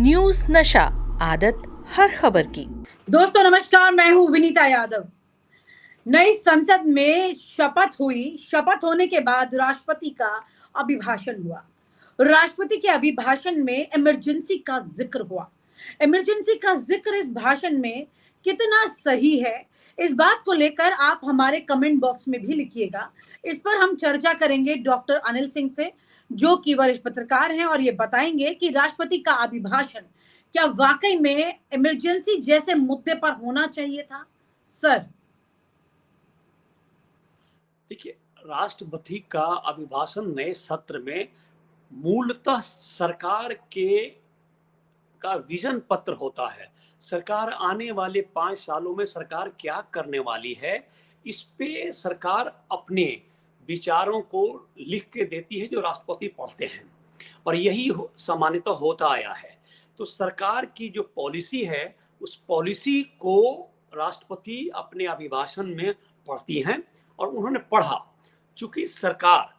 News नशा, आदत हर खबर की। दोस्तों नमस्कार, मैं हूं विनीता यादव। नई संसद में शपथ हुई। शपथ होने के बाद राष्ट्रपति का अभिभाषण हुआ। राष्ट्रपति के अभिभाषण में इमरजेंसी का जिक्र हुआ। इमरजेंसी का जिक्र इस भाषण में कितना सही है, इस बात को लेकर आप हमारे कमेंट बॉक्स में भी लिखिएगा। इस पर हम चर्चा करेंगे डॉक्टर अनिल सिंह से, जो कि वरिष्ठ पत्रकार हैं, और ये बताएंगे कि राष्ट्रपति का अभिभाषण क्या वाकई में इमरजेंसी जैसे मुद्दे पर होना चाहिए था। सर, देखिए, राष्ट्रपति का अभिभाषण नए सत्र में मूलतः सरकार का विजन पत्र होता है। सरकार आने वाले 5 सालों में सरकार क्या करने वाली है, इस पे सरकार अपने विचारों को लिख के देती है, जो राष्ट्रपति पढ़ते हैं, और यही सामान्यतः होता आया है। तो सरकार की जो पॉलिसी है, उस पॉलिसी को राष्ट्रपति अपने अभिभाषण में पढ़ती हैं, और उन्होंने पढ़ा। चूंकि सरकार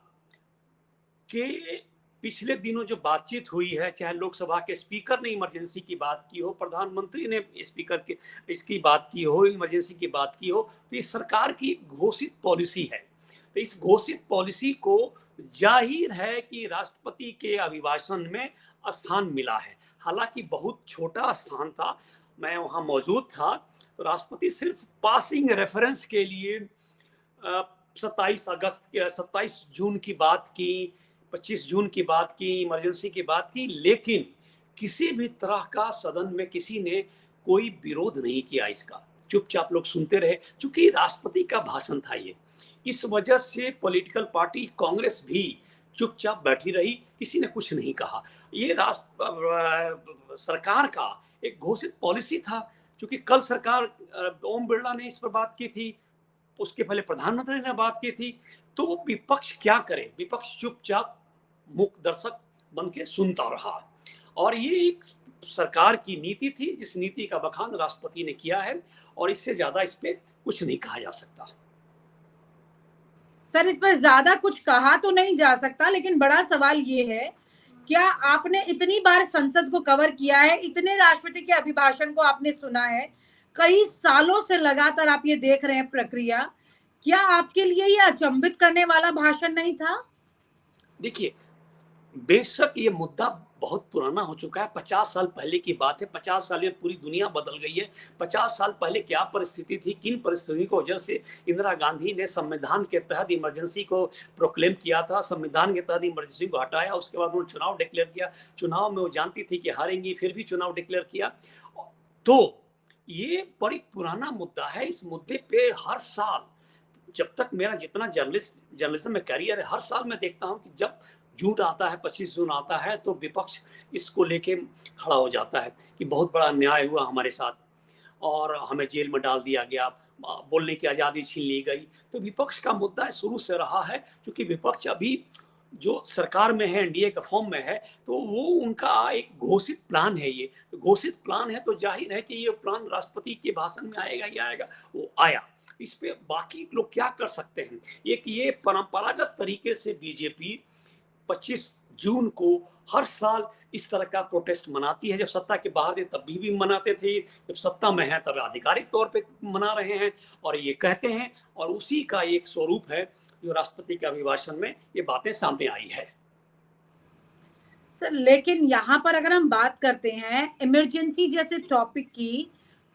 के पिछले दिनों जो बातचीत हुई है, चाहे लोकसभा के स्पीकर ने इमरजेंसी की बात की हो, प्रधानमंत्री ने स्पीकर के इसकी बात की हो, इमरजेंसी की बात की हो, तो ये सरकार की घोषित पॉलिसी है। तो इस घोषित पॉलिसी को जाहिर है कि राष्ट्रपति के अभिभाषण में स्थान मिला है। हालांकि बहुत छोटा स्थान था, मैं वहां मौजूद था। तो राष्ट्रपति सिर्फ पासिंग रेफरेंस के लिए 27 जून की बात की, 25 जून की बात की, इमरजेंसी की बात की, लेकिन किसी भी तरह का सदन में किसी ने कोई विरोध नहीं किया। इसका चुपचाप लोग सुनते रहे, क्योंकि राष्ट्रपति का भाषण था ये। इस वजह से पॉलिटिकल पार्टी कांग्रेस भी चुपचाप बैठी रही, किसी ने कुछ नहीं कहा। ये सरकार का एक घोषित पॉलिसी था। क्योंकि कल सरकार ओम बिरला ने इस पर बात की थी, उसके पहले प्रधानमंत्री ने बात की थी। तो विपक्ष क्या करे? विपक्ष चुपचाप मूक दर्शक बन के सुनता रहा, और ये एक सरकार की नीति थी, जिस नीति का बखान राष्ट्रपति ने किया है, और इससे ज्यादा इस पे कुछ नहीं कहा जा सकता। सर, इस पर ज्यादा कुछ कहा तो नहीं जा सकता, लेकिन बड़ा सवाल ये है, क्या आपने इतनी बार संसद को कवर किया है, इतने राष्ट्रपति के अभिभाषण को आपने सुना है, कई सालों से लगातार आप ये देख रहे हैं प्रक्रिया, क्या आपके लिए ये अचंभित करने वाला भाषण नहीं था? देखिए, बेशक ये मुद्दा बहुत पुराना हो चुका है। 50 साल पहले की बात है। 50 साल में पूरी दुनिया बदल गई है। 50 साल पहले क्या परिस्थिति थी, किन परिस्थितियों की वजह से इंदिरा गांधी ने संविधान के तहत इमरजेंसी को प्रोक्लेम किया था, संविधान के तहत इमरजेंसी को हटाया, उसके बाद उन्होंने चुनाव डिक्लेयर किया। चुनाव में वो जानती थी कि हारेंगी, फिर भी चुनाव डिक्लेयर किया। तो ये बड़ी पुराना मुद्दा है। इस मुद्दे पे हर साल, जब तक मेरा जितना जर्नलिज्म में कैरियर है, हर साल मैं देखता हूँ कि जब झूठ आता है, 25 जून आता है, तो विपक्ष इसको लेके खड़ा हो जाता है कि बहुत बड़ा अन्याय हुआ हमारे साथ, और हमें जेल में डाल दिया गया, बोलने की आज़ादी छीन ली गई। तो विपक्ष का मुद्दा शुरू से रहा है। क्योंकि विपक्ष अभी जो सरकार में है, एनडीए के फॉर्म में है, तो वो उनका एक घोषित प्लान है। ये तो घोषित प्लान है, तो जाहिर है कि ये प्लान राष्ट्रपति के भाषण में आएगा ही आएगा। वो आया। इस पे बाकी लोग क्या कर सकते हैं? एक ये परंपरागत तरीके से बीजेपी 25 जून को हर साल इस तरह का प्रोटेस्ट मनाती है। जब सत्ता के बाहर थे तब भी मनाते थे, जब सत्ता में है तब आधिकारिक तौर पे मना रहे हैं, और ये कहते हैं, और उसी का एक स्वरूप है जो राष्ट्रपति के अभिभाषण में ये बातें सामने आई है। सर, लेकिन यहाँ पर अगर हम बात करते हैं इमरजेंसी जैसे टॉपिक की,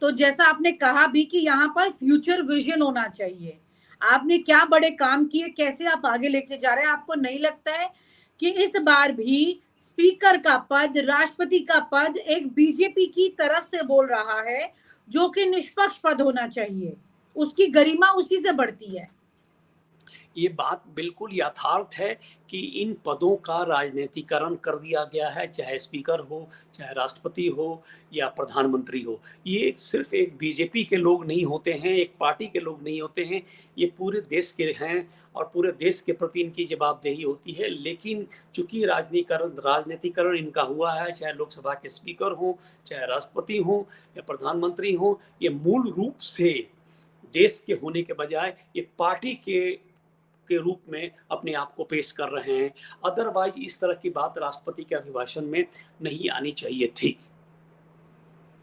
तो जैसा आपने कहा भी कि यहाँ पर फ्यूचर विजन होना चाहिए। आपने क्या बड़े काम किए, कैसे आप आगे लेके जा रहे हैं, आपको नहीं लगता है कि इस बार भी स्पीकर का पद, राष्ट्रपति का पद एक बीजेपी की तरफ से बोल रहा है, जो कि निष्पक्ष पद होना चाहिए, उसकी गरिमा उसी से बढ़ती है? ये बात बिल्कुल यथार्थ है कि इन पदों का राजनीतिकरण कर दिया गया है, चाहे स्पीकर हो, चाहे राष्ट्रपति हो, या प्रधानमंत्री हो। ये सिर्फ एक बीजेपी के लोग नहीं होते हैं, एक पार्टी के लोग नहीं होते हैं, ये पूरे देश के हैं, और पूरे देश के प्रति इनकी जवाबदेही होती है। लेकिन चूंकि राजनीतिकरण इनका हुआ है, चाहे लोकसभा के स्पीकर हो, चाहे राष्ट्रपति हो, या प्रधानमंत्री हो, ये मूल रूप से देश के होने के बजाय ये पार्टी के रूप में अपने आप को पेश कर रहे हैं। अदरवाइज इस तरह की बात राष्ट्रपति के अभिभाषण में नहीं आनी चाहिए थी।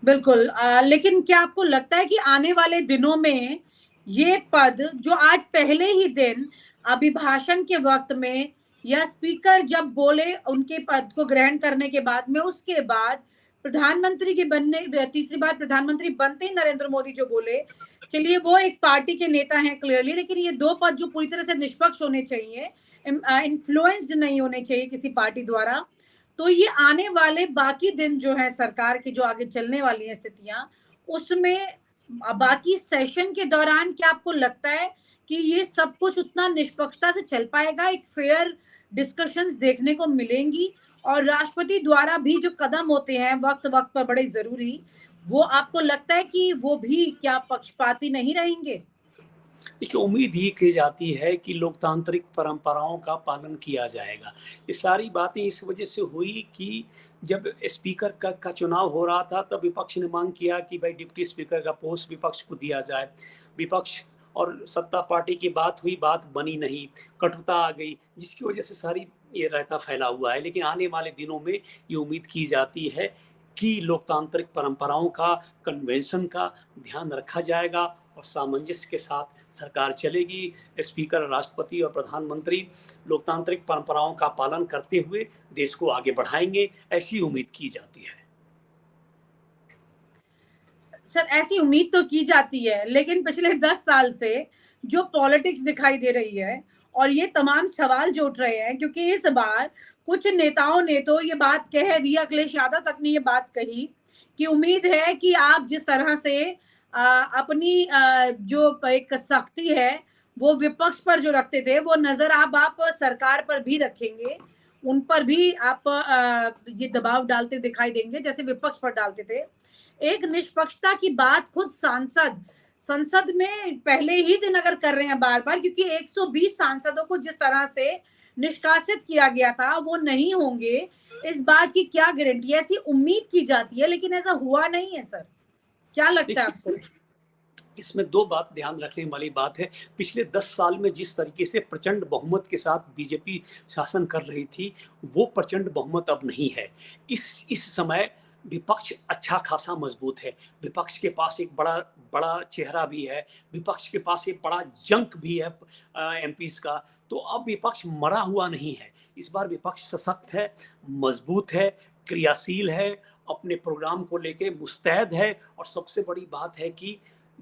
बिल्कुल। लेकिन क्या आपको लगता है कि आने वाले दिनों में ये पद जो आज पहले ही दिन अभिभाषण के वक्त में या स्पीकर जब बोले उनके पद को ग्रहण करने के बाद में, उसके बाद प्रधानमंत्री के बनने, तीसरी बार प्रधानमंत्री बनते ही नरेंद्र मोदी जो बोले, चलिए वो एक पार्टी के नेता हैं क्लियरली, लेकिन ये दो पद जो पूरी तरह से निष्पक्ष होने चाहिए, इन्फ्लुएंस्ड नहीं होने चाहिए किसी पार्टी द्वारा, तो ये आने वाले बाकी दिन जो है सरकार की जो आगे चलने वाली है स्थितियां, उसमें बाकी सेशन के दौरान क्या आपको लगता है कि ये सब कुछ उतना निष्पक्षता से चल पाएगा, एक फेयर डिस्कशंस देखने को मिलेंगी, और राष्ट्रपति द्वारा भी जो कदम होते हैं वक्त वक्त पर बड़े जरूरी, वो आपको लगता है कि वो भी क्या पक्षपाती नहीं रहेंगे? देखिए, उम्मीद ये की जाती है कि लोकतांत्रिक परंपराओं का पालन किया जाएगा। ये सारी बातें इस वजह से हुई कि जब स्पीकर का चुनाव हो रहा था, तब विपक्ष ने मांग किया कि भाई डिप्टी स्पीकर का पोस्ट विपक्ष को दिया जाए। विपक्ष और सत्ता पार्टी की बात हुई, बात बनी नहीं, कटुता आ गई, जिसकी वजह से सारी ये रायता फैला हुआ है। लेकिन आने वाले दिनों में ये उम्मीद की जाती है कि लोकतांत्रिक परंपराओं का, कन्वेंशन का ध्यान रखा जाएगा और सामंजस्य के साथ सरकार चलेगी। स्पीकर, राष्ट्रपति और प्रधानमंत्री लोकतांत्रिक परंपराओं का पालन करते हुए देश को आगे बढ़ाएंगे, ऐसी उम्मीद की जाती है। सर, ऐसी उम्मीद तो की जाती है, लेकिन पिछले 10 साल से जो पॉलिटिक्स दिखाई दे रही है और ये तमाम सवाल जो उठ रहे हैं, क्योंकि इस बार कुछ नेताओं ने तो ये बात कह दी, अखिलेश यादव तक ने ये बात कही कि उम्मीद है कि आप जिस तरह से अपनी जो एक सख्ती है वो विपक्ष पर जो रखते थे, वो नजर आप सरकार पर भी रखेंगे, उन पर भी आप ये दबाव डालते दिखाई देंगे जैसे विपक्ष पर डालते थे। एक निष्पक्षता की बात खुद संसद में पहले ही दिन अगर कर रहे हैं बार बार, क्योंकि 120 सांसदों को जिस तरह से निष्कासित किया गया था वो नहीं होंगे, इस बात की क्या गारंटी है? ऐसी उम्मीद की जाती है लेकिन ऐसा हुआ नहीं है। सर, क्या लगता है आपको? इसमें दो बात ध्यान रखने वाली बात है। पिछले 10 साल में जिस तरीके से प्रचंड बहुमत के साथ बीजेपी शासन कर रही थी, वो प्रचंड बहुमत अब नहीं है। इस समय विपक्ष अच्छा खासा मजबूत है। विपक्ष के पास एक बड़ा चेहरा भी है, विपक्ष के पास एक बड़ा जंक भी है एमपीज का। तो अब विपक्ष मरा हुआ नहीं है। इस बार विपक्ष सशक्त है, मजबूत है, क्रियाशील है, अपने प्रोग्राम को लेके मुस्तैद है, और सबसे बड़ी बात है कि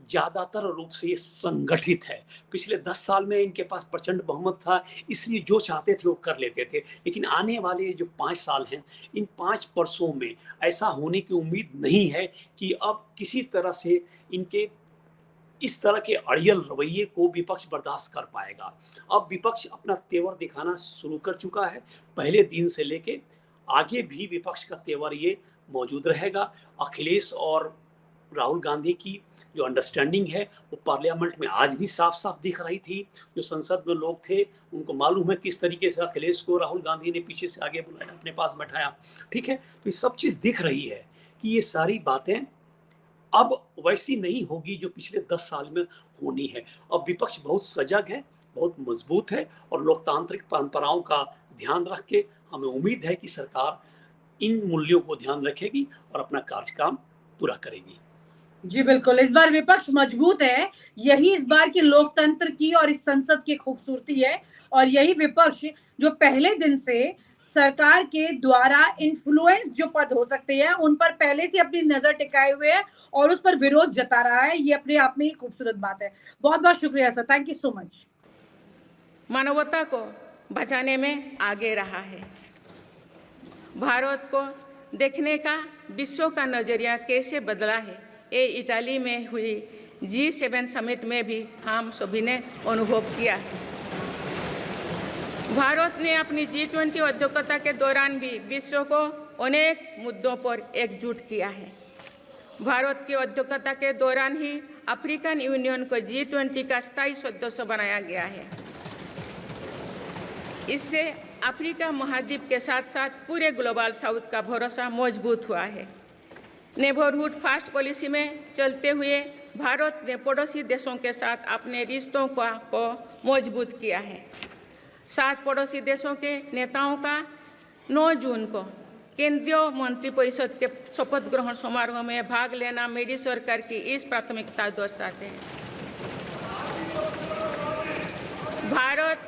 ज्यादातर रूप से ये संगठित है। पिछले 10 साल में इनके पास प्रचंड बहुमत था, इसलिए जो चाहते थे वो कर लेते थे। लेकिन आने वाले जो 5 साल हैं, इन 5 वर्षों में ऐसा होने की उम्मीद नहीं है कि अब किसी तरह से इनके इस तरह के अड़ियल रवैये को विपक्ष बर्दाश्त कर पाएगा। अब विपक्ष अपना तेवर दिखाना शुरू कर चुका है। पहले दिन से लेके आगे भी विपक्ष का तेवर ये मौजूद रहेगा। अखिलेश और राहुल गांधी की जो अंडरस्टैंडिंग है वो पार्लियामेंट में आज भी साफ साफ दिख रही थी। जो संसद में लोग थे उनको मालूम है किस तरीके से अखिलेश को राहुल गांधी ने पीछे से आगे बुलाया, अपने पास बैठाया। ठीक है, तो ये सब चीज दिख रही है कि ये सारी बातें अब वैसी नहीं होगी जो पिछले 10 साल में होनी है। अब विपक्ष बहुत सजग है, बहुत मजबूत है, और लोकतांत्रिक परंपराओं का ध्यान रख के हमें उम्मीद है कि सरकार इन मूल्यों को ध्यान रखेगी और अपना कार्यकाम पूरा करेगी। जी बिल्कुल, इस बार विपक्ष मजबूत है, यही इस बार की लोकतंत्र की और इस संसद की खूबसूरती है। और यही विपक्ष जो पहले दिन से सरकार के द्वारा इन्फ्लुएंस जो पद हो सकते हैं उन पर पहले से अपनी नजर टिकाए हुए है और उस पर विरोध जता रहा है, ये अपने आप में ही खूबसूरत बात है। बहुत बहुत शुक्रिया sir, thank you so much. मानवता को बचाने में आगे रहा है। भारत को देखने का विश्व का नजरिया कैसे बदला है, ये इटाली में हुई G7 समिट में भी हम सभी ने अनुभव किया है। भारत ने अपनी G20 अध्यक्षता के दौरान भी विश्व को अनेक मुद्दों पर एकजुट किया है। भारत की अध्यक्षता के दौरान ही अफ्रीकन यूनियन को G20 का स्थायी सदस्य बनाया गया है। इससे अफ्रीका महाद्वीप के साथ साथ पूरे ग्लोबल साउथ का भरोसा मजबूत हुआ है। नेबरहुड फर्स्ट पॉलिसी में चलते हुए भारत ने पड़ोसी देशों के साथ अपने रिश्तों को मजबूत किया है। 7 पड़ोसी देशों के नेताओं का 9 जून को केंद्रीय मंत्रिपरिषद के शपथ ग्रहण समारोह में भाग लेना मेरी सरकार की इस प्राथमिकता दर्शाते हैं। भारत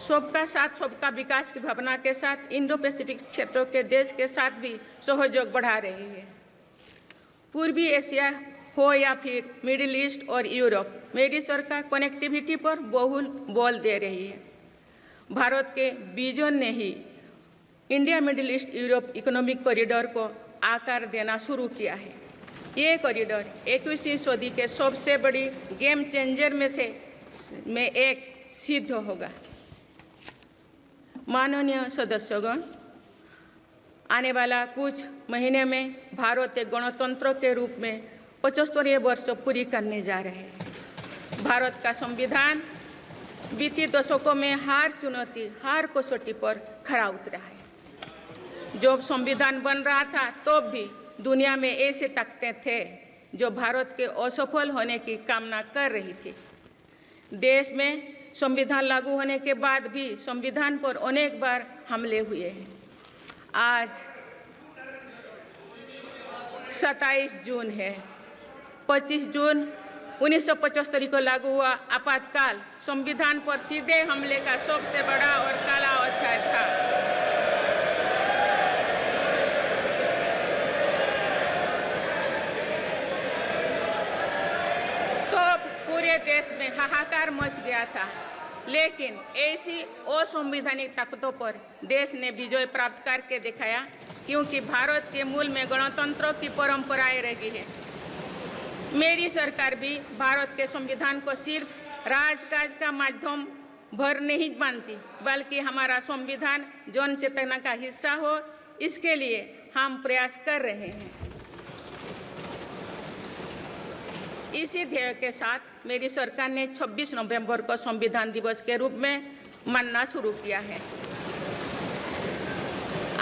सबका साथ सबका विकास की भावना के साथ इंडो पैसिफिक क्षेत्रों के देश के साथ भी सहयोग बढ़ा रही है। पूर्वी एशिया हो या फिर मिडिल ईस्ट और यूरोप, मेरी सरकार कनेक्टिविटी पर बहुल बल दे रही है। भारत के विजन ने ही India middle east Europe economic corridor को आकार देना शुरू किया है। ये कॉरिडोर 21वीं सदी के सबसे बड़ी गेम चेंजर में एक सिद्ध होगा। माननीय सदस्यगण, आने वाला कुछ महीने में भारत एक गणतंत्र के रूप में 75वें वर्ष पूरी करने जा रहे हैं। भारत का संविधान बीते दशकों में हर कसौटी पर खरा उतरा है। जब संविधान बन रहा था तब भी दुनिया में ऐसे ताकतें थे जो भारत के असफल होने की कामना कर रही थी। देश में संविधान लागू होने के बाद भी संविधान पर अनेक बार हमले हुए हैं। आज 27 जून है। 25 जून 1975 को लागू हुआ आपातकाल संविधान पर सीधे हमले का सबसे बड़ा और काला अध्याय था। पूरे देश में हाहाकार मच गया था, लेकिन ऐसी असंवैधानिक ताकतों पर देश ने विजय प्राप्त करके दिखाया, क्योंकि भारत के मूल में गणतंत्र की परंपराएं रही है। मेरी सरकार भी भारत के संविधान को सिर्फ राजकाज का माध्यम भर नहीं मानती, बल्कि हमारा संविधान जन चेतना का हिस्सा हो, इसके लिए हम प्रयास कर रहे हैं। इसी ध्येय के साथ मेरी सरकार ने 26 नवंबर को संविधान दिवस के रूप में मानना शुरू किया है।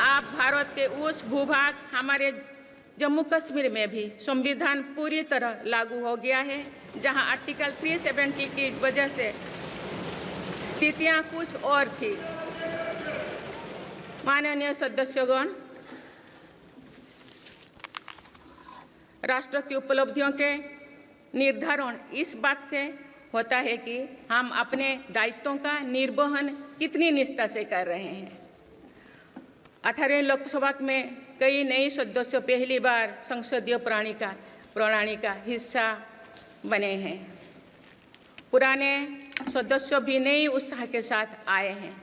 आप भारत के उस भूभाग हमारे जम्मू कश्मीर में भी संविधान पूरी तरह लागू हो गया है, जहां आर्टिकल 370 की वजह से स्थितियां कुछ और थी। माननीय सदस्यगण, राष्ट्र की उपलब्धियों के निर्धारण इस बात से होता है कि हम अपने दायित्वों का निर्वहन कितनी निष्ठा से कर रहे हैं। 18वें लोकसभा में कई नए सदस्य पहली बार संसदीय प्रणाली का हिस्सा बने हैं। पुराने सदस्य भी नए उत्साह के साथ आए हैं।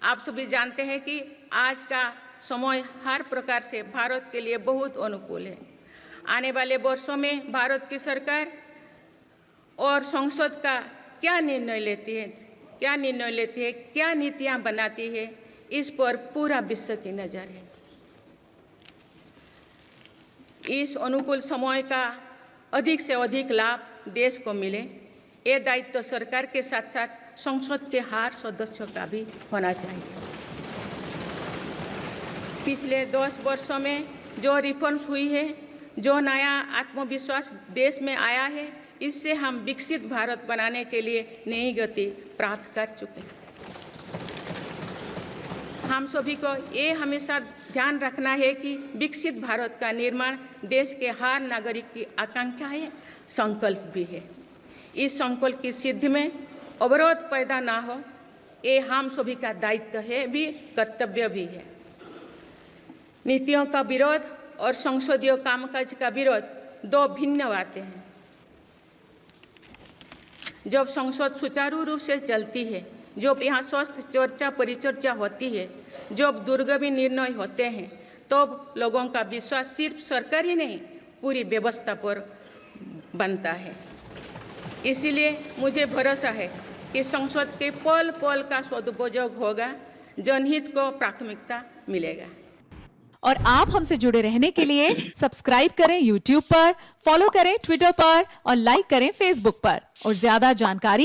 आप सभी जानते हैं कि आज का समय हर प्रकार से भारत के लिए बहुत अनुकूल है। आने वाले वर्षों में भारत की सरकार और संसद का क्या निर्णय लेती है, क्या नीतियां बनाती है, इस पर पूरा विश्व की नज़र है। इस अनुकूल समय का अधिक से अधिक लाभ देश को मिले, ये दायित्व सरकार के साथ साथ संसद के हर सदस्यों का भी होना चाहिए। पिछले 10 वर्षों में जो रिफॉर्म्स हुई है, जो नया आत्मविश्वास देश में आया है, इससे हम विकसित भारत बनाने के लिए नई गति प्राप्त कर चुके हैं। हम सभी को ये हमेशा ध्यान रखना है कि विकसित भारत का निर्माण देश के हर नागरिक की आकांक्षा है, संकल्प भी है। इस संकल्प की सिद्धि में अवरोध पैदा ना हो, ये हम सभी का दायित्व है, भी कर्तव्य भी है। नीतियों का विरोध और संसदीय कामकाज का विरोध दो भिन्न बातें हैं। जब संसद सुचारू रूप से चलती है, जब यहाँ स्वस्थ चर्चा परिचर्चा होती है, जब दूरगामी निर्णय होते हैं, तब लोगों का विश्वास सिर्फ सरकार ही नहीं, पूरी व्यवस्था पर बनता है। इसीलिए मुझे भरोसा है कि संसद के पल पल का सदुपयोग होगा, जनहित को प्राथमिकता मिलेगा। और आप हमसे जुड़े रहने के लिए सब्सक्राइब करें YouTube पर, फॉलो करें Twitter पर और लाइक करें Facebook पर। और ज्यादा जानकारी